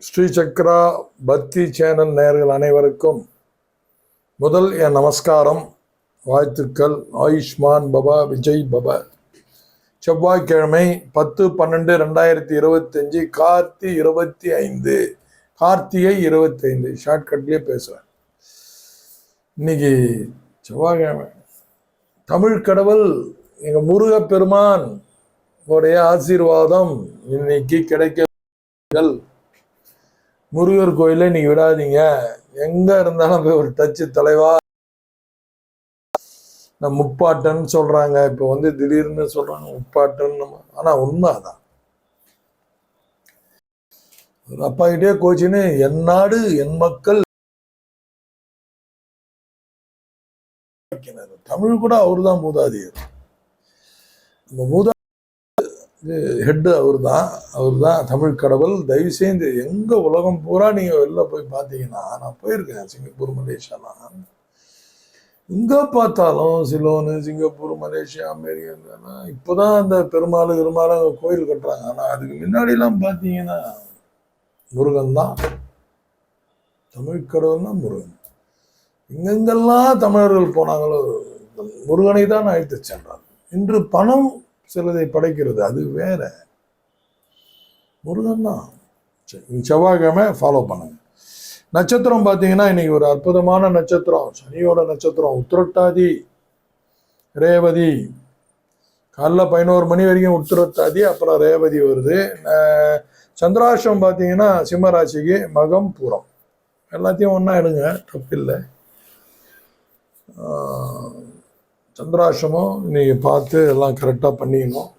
ஸ்ரீ சக்ரா பக்தி சேனல் நேயர்கள் அனைவருக்கும் முதல் என் நமஸ்காரம், வாழ்த்துக்கள். ஆயுஷ்மான் பபா, விஜய் பபா. செவ்வாய்க்கிழமை 10/12/2025, கார்த்தி 25, கார்த்திகை 25. ஷார்ட்கட்லேயே பேசுகிறேன். இன்னைக்கு செவ்வாய்க்கிழமை. தமிழ் கடவுள் எங்கள் முருகப்பெருமான் உடைய ஆசீர்வாதம் இன்னைக்கு கிடைக்க. முருகர் கோயில இன்னைக்கு விடாதீங்க. எங்க இருந்தாலும் போய் ஒரு டச்சு தலைவா. முப்பாட்டன்னு சொல்றாங்க, இப்ப திடீர்னு சொல்றாங்க முப்பாட்டன். ஆனா உண்மை அதான். அப்பா கிட்டே கோச்சின்னு என் நாடு என் மக்கள். தமிழ் கூட அவரு தான் மூதாதையர். நம்ம ஹெட் அவர் தான் தமிழ் கடவுள். தயவு செய்து எங்க உலகம் பூரா நீங்க வெளில போய் பார்த்தீங்கன்னா, நான் போயிருக்கேன் சிங்கப்பூர், மலேசியாலாம். எங்க பார்த்தாலும் சிலோனு, சிங்கப்பூர், மலேசியா, அமெரிக்கா. இப்போதான் அந்த பெருமாள் கோயில் கட்டுறாங்க. ஆனா அதுக்கு முன்னாடிலாம் பார்த்தீங்கன்னா முருகன் தான் தமிழ் கடவுள் தான் முருகன். எங்கெங்கெல்லாம் தமிழர்கள் போனாங்களோ முருகனை தான் அழைத்து சென்றார். இன்று பணம் சிலதை படைக்கிறது, அது வேற. முருகன் தான். செவ்வாய்க்கிழமை ஃபாலோ பண்ணுங்க. நட்சத்திரம் பார்த்தீங்கன்னா இன்னைக்கு ஒரு அற்புதமான நட்சத்திரம், சனியோட நட்சத்திரம். உத்திரட்டாதி, ரேவதி. காலைல 11 மணி வரைக்கும் உத்திரட்டாதி, அப்புறம் ரேவதி வருது. சந்திராஷ்டம் பார்த்தீங்கன்னா சிம்ம ராசிக்கு மகம், பூரம். எல்லாத்தையும் ஒன்றா எடுங்க, தப்பில்லை. சந்திராஷ்டமும் நீங்கள் பார்த்து எல்லாம் கரெக்டாக பண்ணிக்கணும்.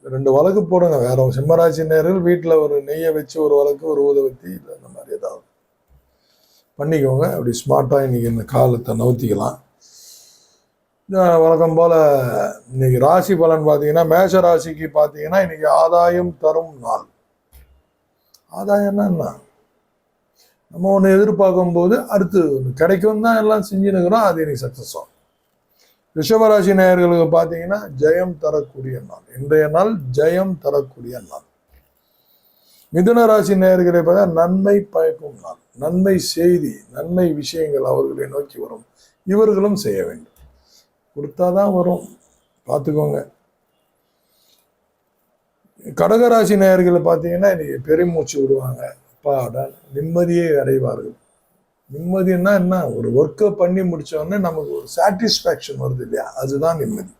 2 வழக்கு போடுங்க. வேற சிம்மராசி நேர்கள் வீட்டில் ஒரு நெய்யை வச்சு ஒரு வழக்கு, ஒரு ஊதுவத்தி, இல்லை இந்த மாதிரி ஏதாவது பண்ணிக்கோங்க. அப்படி ஸ்மார்ட்டாக இன்னைக்கு இந்த காலத்தை நவுத்திக்கலாம். வழக்கம் போல் இன்னைக்கு ராசி பலன் பார்த்தீங்கன்னா, மேஷ ராசிக்கு பார்த்தீங்கன்னா இன்னைக்கு ஆதாயம் தரும் நாள். ஆதாயம்னா என்ன? நம்ம ஒன்று எதிர்பார்க்கும் போது அடுத்து கிடைக்கும் தான் எல்லாம் செஞ்சுனுக்கிறோம். அது இன்னைக்கு சக்ஸஸ் ஆகும். ரிஷபராசி நேயர்களுக்கு பார்த்தீங்கன்னா ஜெயம் தரக்கூடிய நாள். இன்றைய நாள் ஜெயம் தரக்கூடிய நாள். மிதுன ராசி நேயர்களை பார்த்தா நன்மை பயக்கும் நாள். நன்மை செய்தி, நன்மை விஷயங்கள் அவர்களை நோக்கி வரும். இவர்களும் செய்ய வேண்டும். கொடுத்தாதான் வரும், பார்த்துக்கோங்க. கடகராசி நேயர்களை பார்த்தீங்கன்னா இன்னைக்கு பெருமூச்சு விடுவாங்க. அப்பாட நிம்மதியை அடைவார்கள். நிம்மதினா என்ன? ஒரு ஒர்க்கை பண்ணி முடிச்சோடனே நமக்கு ஒரு சாட்டிஸ்ஃபேக்ஷன் வருது இல்லையா, அதுதான் நிம்மதி.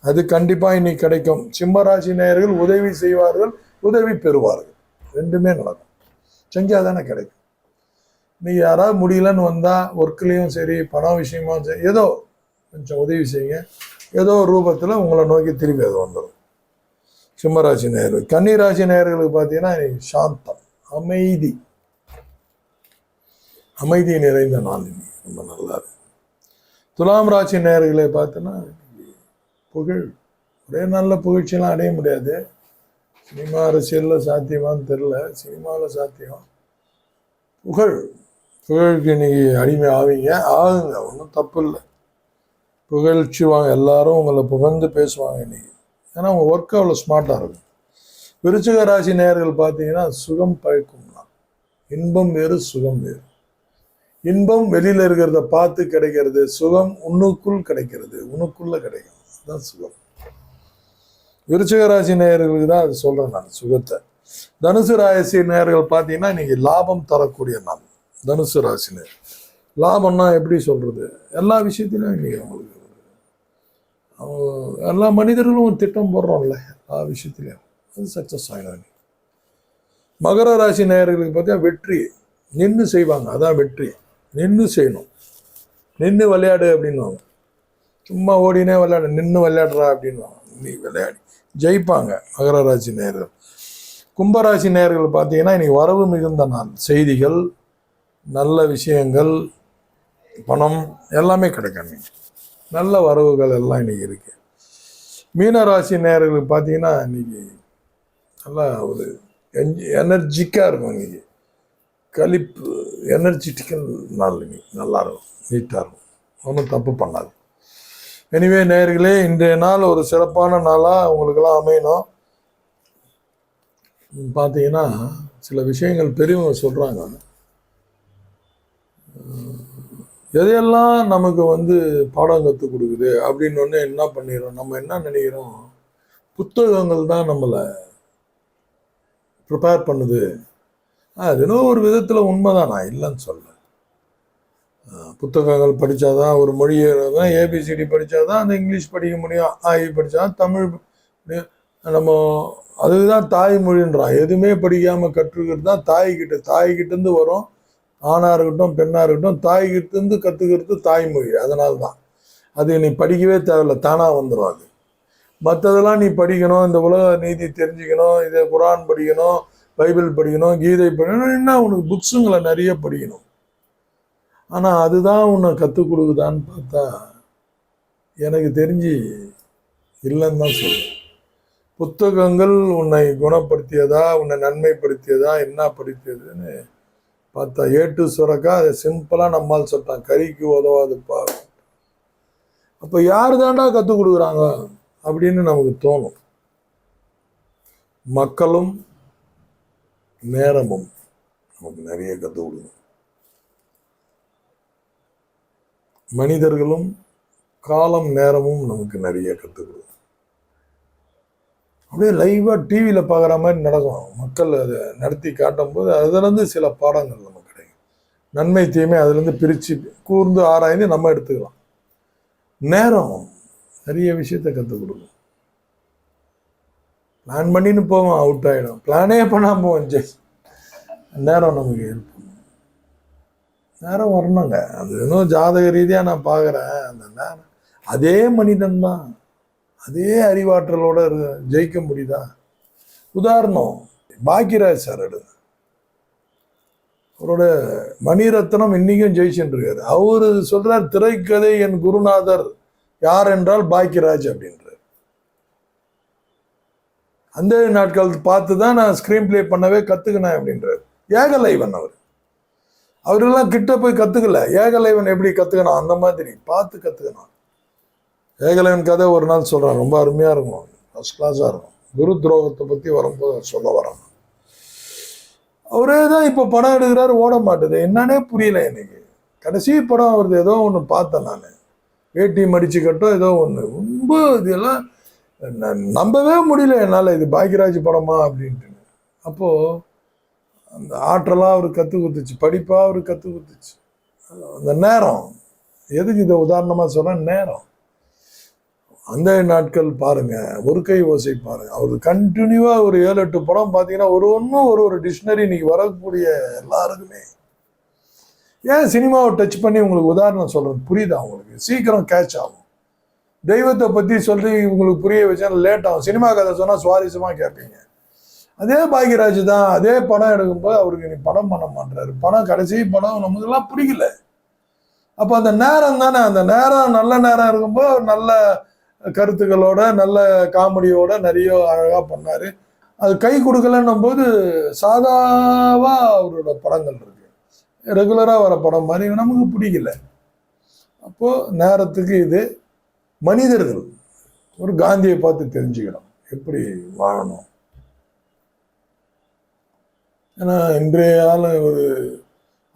அது கண்டிப்பா இன்னைக்கு கிடைக்கும். சிம்மராசி நேயர்கள் உதவி செய்வார்கள், உதவி பெறுவார்கள். ரெண்டுமே நடக்கும். செஞ்சா தானே கிடைக்கும். நீங்க யாராவது முடியலன்னு வந்தா ஒர்க்லேயும் சரி, பணம் விஷயமும் சரி, ஏதோ கொஞ்சம் உதவி செய்யுங்க. ஏதோ ஒரு ரூபத்தில் உங்களை நோக்கி திரும்பி அது வந்துடும். சிம்மராசி நேயர்கள். கன்னிராசி நேயர்களுக்கு பார்த்தீங்கன்னா இன்னைக்கு சாந்தம், அமைதி, அமைதி நிறைந்த நாள். ரொம்ப நல்லா இருக்கு. துலாம் ராசி நேயர்களை பார்த்தோன்னா புகழ். ஒரே நல்ல புகழ்ச்சியெல்லாம் அடைய முடியாது. சினிமா அரசியலில் சாத்தியமானு தெரில. சினிமாவில் சாத்தியம். புகழுக்கு இன்னைக்கு அடிமை ஆவீங்க, ஆகுங்க, ஒன்றும் தப்பு இல்லை. புகழ்ச்சி வாங்க, எல்லாரும் உங்களை புகழ்ந்து பேசுவாங்க இன்னைக்கு. ஏன்னா உங்கள் ஒர்க் அவ்வளோ ஸ்மார்ட்டாக இருக்கும். விருச்சிக ராசி நேயர்கள் பார்த்தீங்கன்னா சுகம் பழக்கும் நாள். இன்பம் வேறு, சுகம் வேறு. இன்பம் வெளியில இருக்கிறத பார்த்து கிடைக்கிறது, சுகம் உன்னுக்குள் கிடைக்கிறது, உனக்குள்ள கிடைக்கும். அதுதான் சுகம். விருச்சிக ராசி நேயர்களுக்கு தான் அது சொல்றேன் நான், சுகத்தை. தனுசு ராசி நேயர்கள் பார்த்தீங்கன்னா இன்னைக்கு லாபம் தரக்கூடிய நாள். தனுசு ராசி நேயர் லாபம்னா எப்படி சொல்றது? எல்லா விஷயத்திலும் இன்னைக்கு அவங்களுக்கு எல்லா மனிதர்களும் ஒரு திட்டம் போடுறோம்ல, எல்லா விஷயத்திலையும் அது சக்சஸ் ஆகிடும். மகர ராசி நேயர்களுக்கு பார்த்தீங்கன்னா வெற்றி. நின்று செய்வாங்க, அதான் வெற்றி. நின்று செய்யணும். நின்று விளையாடு அப்படின்வாங்க. சும்மா ஓடினே விளையாடு, நின்று விளையாடுறா அப்படின்வாங்க. நீ விளையாடி ஜெயிப்பாங்க மகர ராசி நேயர்கள். கும்பராசி நேயர்கள் பார்த்தீங்கன்னா இன்னைக்கு வரவு மிகுந்த நாள். செய்திகள், நல்ல விஷயங்கள், பணம் எல்லாமே கிடைக்கும். நல்ல வரவுகள் எல்லாம் இன்னைக்கு இருக்கு. மீனராசி நேயர்களுக்கு பார்த்தீங்கன்னா இன்னைக்கு நல்லா ஒரு எனர்ஜிக்காக இருக்கும். இன்னைக்கு கழிப்பு, எனர்ஜெட்டிக்கல் நாள். இன்னைக்கு நல்லா இருக்கும், நீட்டாக இருக்கும், ஒன்றும் தப்பு பண்ணாது. எனிவே நேயர்களே, இன்றைய நாள் ஒரு சிறப்பான நாளாக உங்களுக்கெல்லாம் அமையணும். பார்த்தீங்கன்னா சில விஷயங்கள் பெரியவங்க சொல்கிறாங்க, எதையெல்லாம் நமக்கு பாடம் கற்றுக் கொடுக்குது அப்படின்னு ஒன்று என்ன பண்ணிடுறோம், நம்ம என்ன நினைக்கிறோம், புத்தகங்கள் தான் நம்மளை ப்ரிப்பேர் பண்ணுது. அது இன்னும் ஒரு விதத்தில் உண்மைதான், நான் இல்லைன்னு சொல்ல. புத்தகங்கள் படித்தாதான் ஒரு மொழி ஏபிசிடி படித்தாதான் அந்த இங்கிலீஷ் படிக்க முடியும், ஆய்வு படித்தாதான் தமிழ் நம்ம அதுதான் தாய்மொழின்றான். எதுவுமே படிக்காமல் கற்றுக்கிறது தான் தாய்கிட்டேருந்து வரும். ஆணாக இருக்கட்டும் பெண்ணாக இருக்கட்டும், தாய்கிட்டேருந்து கற்றுக்கிறது தாய்மொழி. அதனால தான் அது நீ படிக்கவே தேவையில்லை, தானாக வந்துடும். அது மற்றதெல்லாம் நீ படிக்கணும், இந்த உலக நீதி தெரிஞ்சுக்கணும், இதை குரான் படிக்கணும், பைபிள் படிக்கணும், கீதை படிக்கணும், என்ன உனக்கு புக்ஸுங்களை நிறைய படிக்கணும். ஆனால் அதுதான் உன்னை கற்றுக் கொடுக்குதான்னு பார்த்தா எனக்கு தெரிஞ்சு இல்லைன்னு தான் சொல்லுவேன். புத்தகங்கள் உன்னை குணப்படுத்தியதா, உன்னை நன்மைப்படுத்தியதா, என்ன படுத்தியதுன்னு பார்த்தா ஏட்டு சுரக்கா அதை சிம்பிளாக நம்மால் சொல்லிட்டான், கறிக்கு உதவாதுப்பா. அப்போ யார் தாண்டா கற்றுக் கொடுக்குறாங்க அப்படின்னு நமக்கு தோணும். மக்களும் நேரமும் நமக்கு நிறைய கற்றுக் கொடுக்கும். மனிதர்களும் காலம் நேரமும் நமக்கு நிறைய கற்றுக் கொடுக்கும். அப்படியே லைவாக டிவியில் பார்க்குற மாதிரி நடக்கும். மக்கள் அதை நடத்தி காட்டும் போது அதுலேருந்து சில பாடங்கள் நமக்கு கிடைக்கும். நன்மை தீமை அதுலேருந்து பிரித்து கூர்ந்து ஆராய்ந்து நம்ம எடுத்துக்கலாம். நேரம் நிறைய விஷயத்தை கற்றுக் கொடுக்கும். பிளான் பண்ணின்னு போவோம், அவுட் ஆகிடும். பிளானே பண்ணாமல் போவோம், நேரம் நமக்கு ஹெல்ப் பண்ணும். நேரம் வரணுங்க. அது இன்னும் ஜாதக ரீதியாக நான் பார்க்குறேன். அந்த நேரம் அதே மனிதன் தான், அதே அறிவாற்றலோட ஜெயிக்க முடியுதா? உதாரணம் பாக்கியராஜ் சார் எடுங்க. அவரோட மணிரத்னம் இன்னைக்கும் ஜெயிச்சுட்டு இருக்காரு. அவரு சொல்றார், திரைக்கதை என் குருநாதர் யார் என்றால் பாக்கியராஜ் அப்படின்றார். அந்த நாட்கள் பார்த்து தான் நான் ஸ்கிரீன் பிளே பண்ணவே கத்துக்கினேன் அப்படின்றார். ஏகலைவன் அவரெல்லாம் கிட்ட போய் கத்துக்கல. ஏகலைவன் எப்படி கத்துக்கணும், அந்த மாதிரி பார்த்து கத்துக்கணும். ஏகலைவன் கதை ஒரு நாள் சொல்கிறான், ரொம்ப அருமையாக இருக்கும், ஃபர்ஸ்ட் கிளாஸாக இருக்கும். குரு துரோகத்தை பற்றி வரும்போது சொல்ல வராங்க. அவரே தான் இப்போ படம் எடுக்கிறாரு, ஓட மாட்டுது, என்னன்னே புரியல எனக்கு. கடைசி படம் அவரது ஏதோ ஒன்று பார்த்தேன் நான், வேட்டி மடிச்சு கட்டும் ஏதோ ஒன்று. ரொம்ப இதெல்லாம் நம்பவே முடியல என்னால், இது பாக்கியராஜ் படமா அப்படின்ட்டு. அப்போது அந்த ஆற்றலாக அவர் கற்றுக் கொடுத்துச்சு, படிப்பாக அவர் கற்றுக் கொடுத்துச்சு. அந்த நேரம், எதுக்கு இதை உதாரணமாக சொல்கிறேன், நேரம். அந்த நாட்கள் பாருங்க, ஒரு கை ஓசை பாருங்க, அவர் கண்டினியூவாக ஒரு 7-8 படம் பார்த்தீங்கன்னா ஒரு டிக்ஷனரி இன்னைக்கு வரக்கூடிய எல்லாருக்குமே. ஏன் சினிமாவை டச் பண்ணி உங்களுக்கு உதாரணம் சொல்றது புரியுதா உங்களுக்கு? சீக்கிரம் கேட்ச் ஆகும். தெய்வத்தை பற்றி சொல்லி உங்களுக்கு புரிய வச்சா லேட் ஆகும். சினிமா கதை சொன்னால் சுவாரஸ்யமாக கேட்பீங்க. அதே பாக்கியராஜ் தான் அதே படம் எடுக்கும்போது அவருக்கு நீ படம் பண்ண மாட்டாரு. படம் கடைசி படம் நமக்குலாம் பிடிக்கல. அப்போ அந்த நேரம் தானே, அந்த நேரம் நல்ல நேரம் இருக்கும்போது நல்ல கருத்துக்களோட நல்ல காமெடியோட நிறைய அழகாக பண்ணார். அது கை கொடுக்கலன்னும் போது சாதாவா அவரோட படங்கள் இருக்கு, ரெகுலராக வர படம் மாதிரி நமக்கு பிடிக்கல. அப்போது நேரத்துக்கு இது மனிதர்கள் ஒரு காந்தியை பார்த்து தெரிஞ்சுக்கணும் எப்படி வாழணும். ஏன்னா இன்றைய ஒரு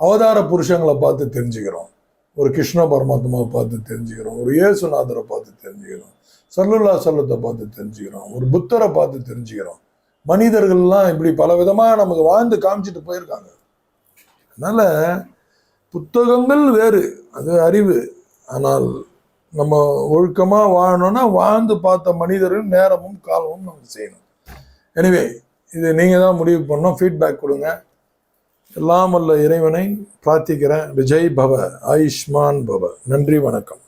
அவதார புருஷங்களை பார்த்து தெரிஞ்சுக்கிறோம், ஒரு கிருஷ்ண பரமாத்மாவை பார்த்து தெரிஞ்சுக்கிறோம், ஒரு இயேசுநாதரை பார்த்து தெரிஞ்சுக்கிறோம், சல்லுல்லா சல்லத்தை பார்த்து தெரிஞ்சுக்கிறோம், ஒரு புத்தரை பார்த்து தெரிஞ்சுக்கிறோம். மனிதர்கள்லாம் இப்படி பல விதமாக நமக்கு வாழ்ந்து காமிச்சிட்டு போயிருக்காங்க. அதனால புத்தகங்கள் வேறு, அது அறிவு. ஆனால் நம்ம ஒழுக்கமாக வாழணும்னா வாழ்ந்து பார்த்த மனிதர்கள் நேரமும் காலமும் நம்ம செய்யணும். எனிவே இது நீங்கள் தான் முடிவு பண்ணணும். ஃபீட்பேக் கொடுங்க. எல்லாம் வல்ல இறைவனை பிரார்த்திக்கிறேன். விஜய் பவ, ஆயுஷ்மான் பவ. நன்றி, வணக்கம்.